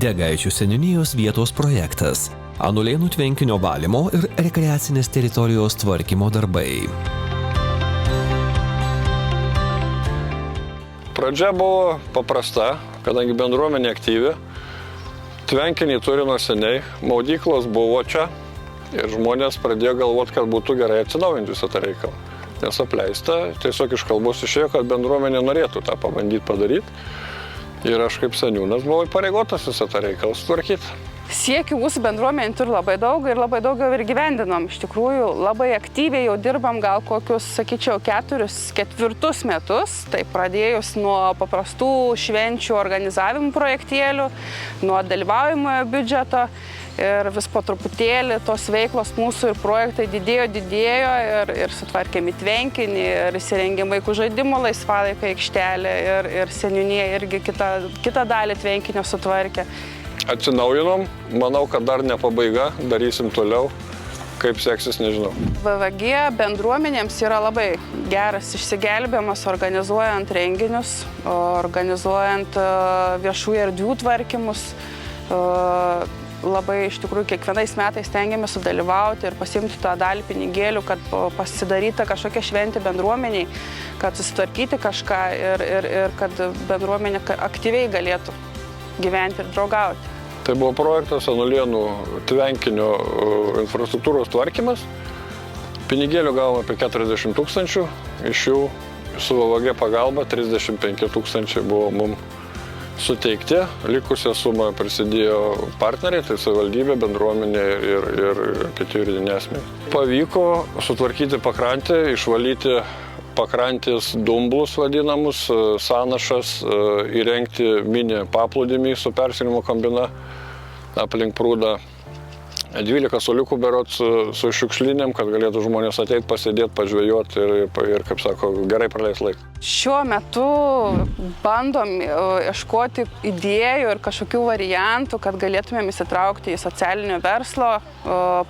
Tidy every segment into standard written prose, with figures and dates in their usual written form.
Degaičių seniūnijos vietos projektas. Anulėnų tvenkinio valymo ir rekreacinės teritorijos tvarkymo darbai. Pradžia buvo paprasta, kadangi bendruomenė aktyvi. Tvenkinį turi nuo seniai, maudyklos buvo čia ir žmonės pradėjo galvoti, kad būtų gerai atsinaujinti visą tą reikalą. Nes apleista, tiesiog iš kalbos išėjo, kad bendruomenė norėtų tą pabandyti padaryti. Ir aš kaip seniūnas buvau įpareigotas visą tą reikalą sutvarkyti. Siekių mūsų bendruomenė turi labai daug jau ir gyvendinom. Iš tikrųjų, labai aktyviai jau dirbam gal kokius, sakyčiau, 4 metus. Tai pradėjus nuo paprastų švenčių organizavimų projektėlių, nuo dalyvaujamojo biudžeto. Ir vis po truputėlį tos veiklos mūsų ir projektai didėjo ir sutvarkėm į tvenkinį, ir įsirengėm vaikų žaidimų laisvalaikio aikštelę, ir seniūnija irgi kitą dalį tvenkinio sutvarkė. Atsinaujinom, manau, kad dar ne pabaiga, darysim toliau, kaip seksis, nežinau. VVG bendruomenėms yra labai geras išsigelbėjimas organizuojant renginius, organizuojant viešų erdvių tvarkymus. Labai iš tikrųjų kiekvienais metais stengiamės sudalyvauti ir pasiimti tą dalį pinigėlių, kad pasidaryta kažkokia šventė bendruomeniai, kad susitvarkyti kažką ir kad bendruomenė aktyviai galėtų gyventi ir draugauti. Tai buvo projektas Anulėnų tvenkinio infrastruktūros tvarkymas. Pinigėlių gavome apie 40 000, iš jų su VVG pagalba 35 000 buvo mums suteikti. Likusią sumą prisidėjo partneriai, tai savivaldybė, bendruomenė ir kiti juridiniai asmenys. Pavyko sutvarkyti pakrantę, išvalyti pakrantės dumblus vadinamus, sąnašas, įrengti mini paplūdimį su persirengimo kabina aplink prūdą. 12 suoliukų berods su šiukšlinėm, kad galėtų žmonės ateiti, pasėdėti, pažvejoti ir, kaip sako, gerai praleisti laiką. Šiuo metu bandom ieškoti idėjų ir kažkokių variantų, kad galėtumėm įsitraukti į socialinio verslo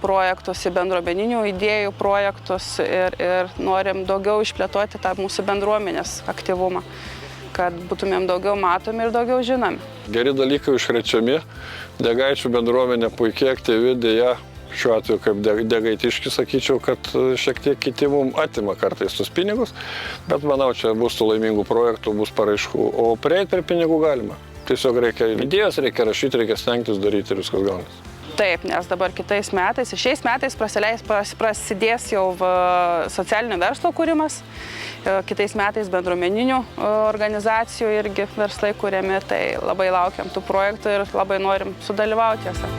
projektus, į bendruomeninių idėjų projektus ir norim daugiau išplėtoti tą mūsų bendruomenės aktyvumą, kad būtumėm daugiau matomi ir daugiau žinomi. Geri dalykai užkrečiami, Degaičių bendruomenė puikiai aktyvi, dėja šiuo atveju kaip degaitiški, sakyčiau, kad šiek tiek kiti mums atima kartais tus pinigus, bet manau, čia bus tų laimingų projektų, bus paraiškų, o prieiti prie pinigų galima. Tiesiog reikia idėjos, reikia rašyti, reikia stengtis daryti ir viskas gaunasi. Taip, nes dabar šiais metais prasidės jau socialinio verslo kūrimas, kitais metais bendruomeninių organizacijų irgi verslai kūriami, tai labai laukiam tų projektų ir labai norim sudalyvauti juose.